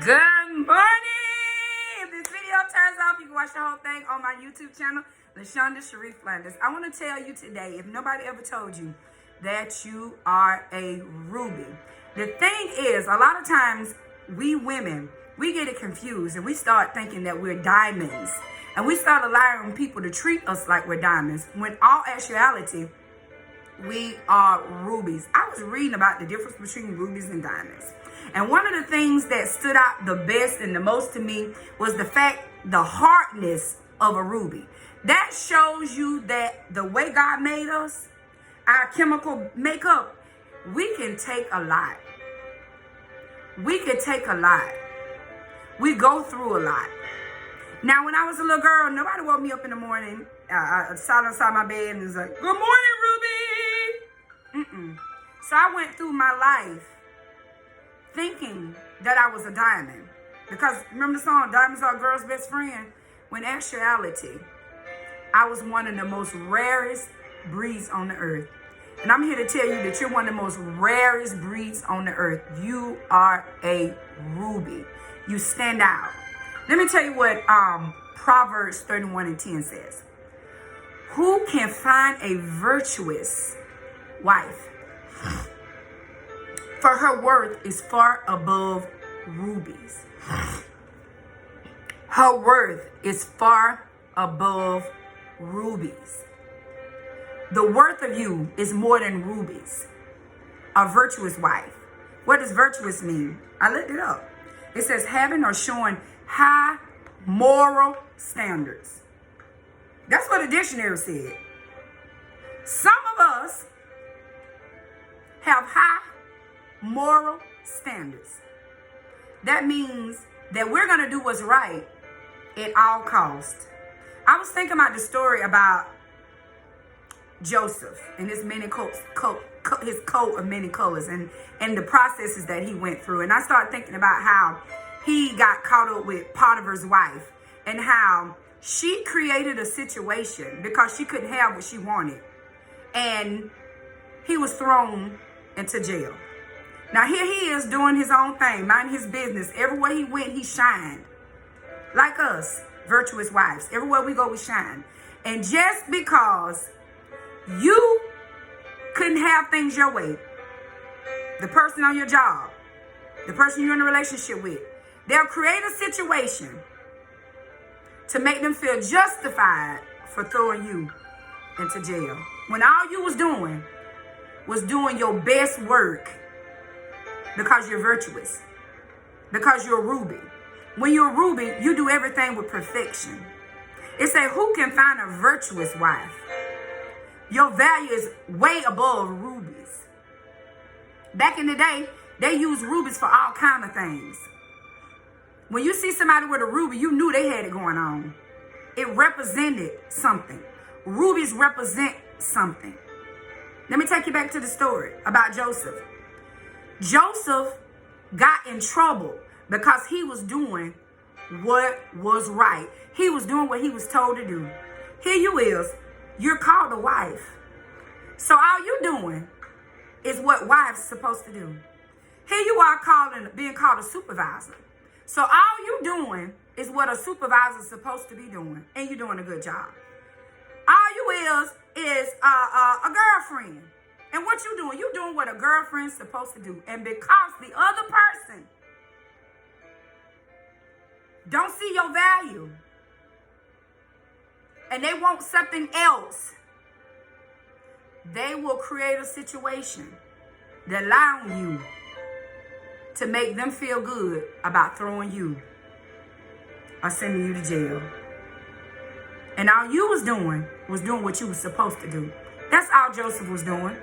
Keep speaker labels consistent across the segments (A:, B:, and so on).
A: Good morning! If this video turns off, you can watch the whole thing on my YouTube channel, LaShonda Sharif Flanders. I want to tell you today, if nobody ever told you, that you are a ruby. The thing is, a lot of times, we women, we get it confused and we start thinking that we're diamonds. And we start allowing people to treat us like we're diamonds, when all actuality, we are rubies. I was reading about the difference between rubies and diamonds. And one of the things that stood out the best and the most to me was the hardness of a ruby. That shows you that the way God made us, our chemical makeup, we can take a lot. We can take a lot. We go through a lot. Now, when I was a little girl, nobody woke me up in the morning. I sat outside my bed and was like, "Good morning, Ruby." So I went through my life thinking that I was a diamond. Because remember the song, "Diamonds Are a Girl's Best Friend"? When in actuality, I was one of the most rarest breeds on the earth. And I'm here to tell you that you're one of the most rarest breeds on the earth. You are a ruby. You stand out. Let me tell you what Proverbs 31:10 says. Who can find a virtuous wife? For her worth is far above rubies. Her worth is far above rubies. The worth of you is more than rubies. A virtuous wife. What does virtuous mean? I looked it up. It says having or showing high moral standards. That's what the dictionary said. Some of us have high moral standards. That means that we're going to do what's right at all costs. I was thinking about the story about Joseph and his his coat of many colors and the processes that he went through. And I started thinking about how he got caught up with Potiphar's wife and how she created a situation because she couldn't have what she wanted. And he was thrown into jail. Now here he is doing his own thing, minding his business. Everywhere he went, he shined. Like us, virtuous wives. Everywhere we go, we shine. And just because you couldn't have things your way, the person on your job, the person you're in a relationship with, they'll create a situation to make them feel justified for throwing you into jail. When all you was doing your best work because you're virtuous, because you're a ruby. When you're a ruby, you do everything with perfection. It says, who can find a virtuous wife? Your value is way above rubies. Back in the day, they used rubies for all kinds of things. When you see somebody with a ruby, you knew they had it going on. It represented something. Rubies represent something. Let me take you back to the story about Joseph. Joseph got in trouble because he was doing what was right. He was doing what he was told to do. Here you is. You're called a wife. So all you doing is what wives supposed to do. Here you are being called a supervisor. So all you doing is what a supervisor is supposed to be doing. And you're doing a good job. All you is a girlfriend. And what you doing? You doing what a girlfriend's supposed to do. And because the other person don't see your value and they want something else, they will create a situation that allows you to make them feel good about throwing you or sending you to jail. And all you was doing what you was supposed to do. That's all Joseph was doing.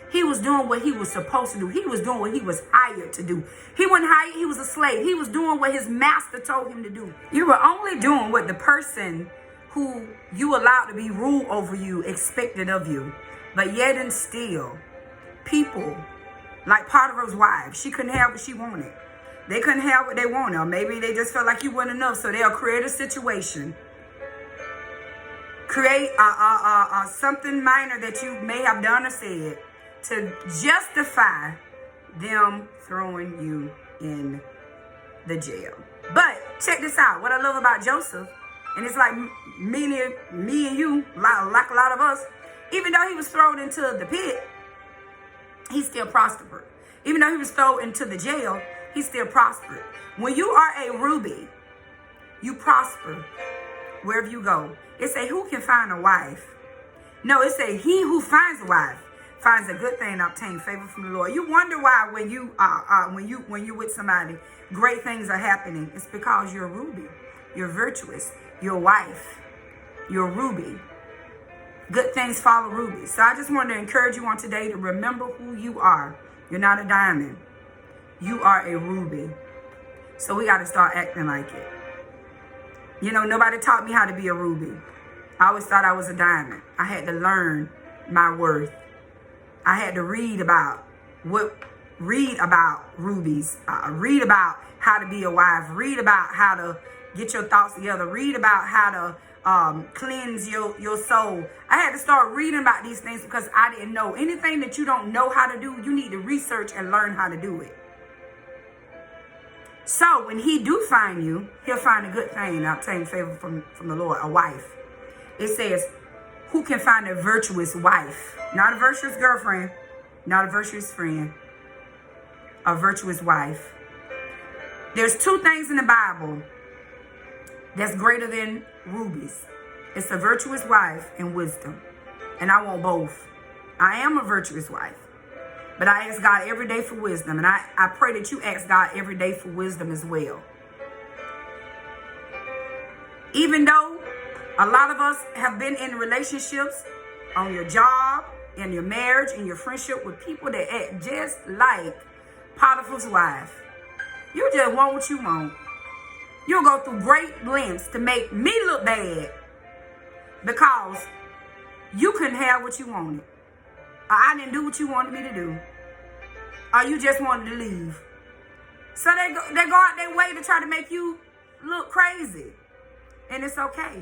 A: He was doing what he was supposed to do. He was doing what he was hired to do. He wasn't hired, he was a slave. He was doing what his master told him to do. You were only doing what the person who you allowed to be ruled over you expected of you. But yet and still, people like Potiphar's wife, she couldn't have what she wanted. They couldn't have what they wanted. Or maybe they just felt like you weren't enough. So they'll create a situation. Create something minor that you may have done or said to justify them throwing you in the jail. But check this out. What I love about Joseph, and it's like me and you, like a lot of us, even though he was thrown into the pit, he still prospered. Even though he was thrown into the jail, he still prospered. When you are a ruby, you prosper wherever you go. It say, who can find a wife? No, it say, he who finds a wife finds a good thing and obtain favor from the Lord. You wonder why when you're with somebody, great things are happening. It's because you're a ruby. You're virtuous. You're a wife. You're a ruby. Good things follow rubies. So I just want to encourage you on today to remember who you are. You're not a diamond. You are a ruby. So we got to start acting like it. You know, nobody taught me how to be a ruby. I always thought I was a diamond. I had to learn my worth. I had to read about rubies, read about how to be a wife, read about how to get your thoughts together, read about how to cleanse your soul. I had to start reading about these things because I didn't know. Anything that you don't know how to do, you need to research and learn how to do it. So when he do find you, he'll find a good thing and obtain favor from the Lord, a wife. It says, who can find a virtuous wife? Not a virtuous girlfriend, not a virtuous friend, a virtuous wife. There's two things in the Bible that's greater than rubies. It's a virtuous wife and wisdom. And I want both. I am a virtuous wife. But I ask God every day for wisdom. And I pray that you ask God every day for wisdom as well. Even though a lot of us have been in relationships, on your job, in your marriage, in your friendship with people that act just like Potiphar's wife. You just want what you want. You'll go through great lengths to make me look bad because you couldn't have what you wanted. Or I didn't do what you wanted me to do. Or you just wanted to leave. So they go out their way to try to make you look crazy. And it's okay.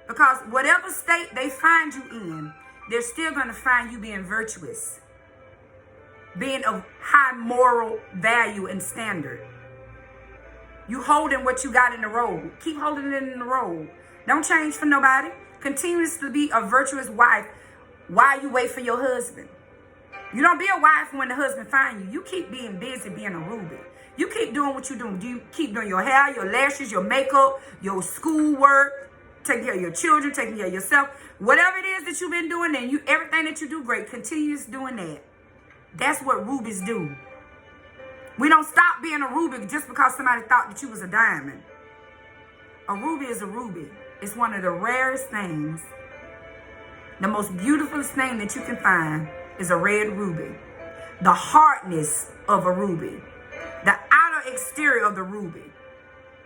A: Because whatever state they find you in, they're still going to find you being virtuous. Being of high moral value and standard. You holding what you got in the road. Keep holding it in the road. Don't change for nobody. Continue to be a virtuous wife while you wait for your husband. You don't be a wife when the husband finds you. You keep being busy being a ruby. You keep doing what you're doing. You keep doing your hair, your lashes, your makeup, your schoolwork, taking care of your children, taking care of yourself. Whatever it is that you've been doing and everything that you do great, continue doing that. That's what rubies do. We don't stop being a ruby just because somebody thought that you was a diamond. A ruby is a ruby. It's one of the rarest things. The most beautiful thing that you can find is a red ruby. The hardness of a ruby. The outer exterior of the ruby.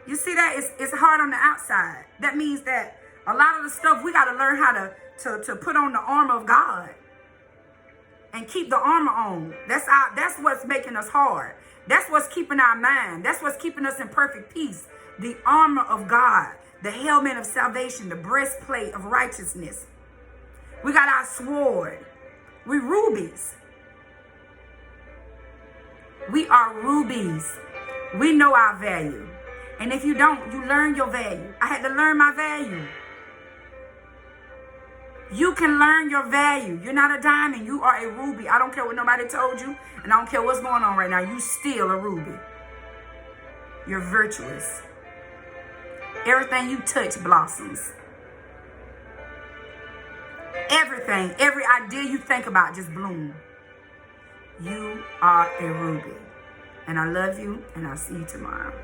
A: You see that? It's hard on the outside. That means that a lot of the stuff we got to learn how to put on the armor of God. And keep the armor on. That's what's making us hard. That's what's keeping our mind. That's what's keeping us in perfect peace. The armor of God. The helmet of salvation. The breastplate of righteousness. We got our sword. We rubies. We are rubies. We know our value. And if you don't, you learn your value. I had to learn my value. You can learn your value. You're not a diamond. You are a ruby. I don't care what nobody told you. And I don't care what's going on right now. You still a ruby. You're virtuous. Everything you touch blossoms. Everything, every idea you think about just bloom. You are a ruby. And I love you, and I'll see you tomorrow.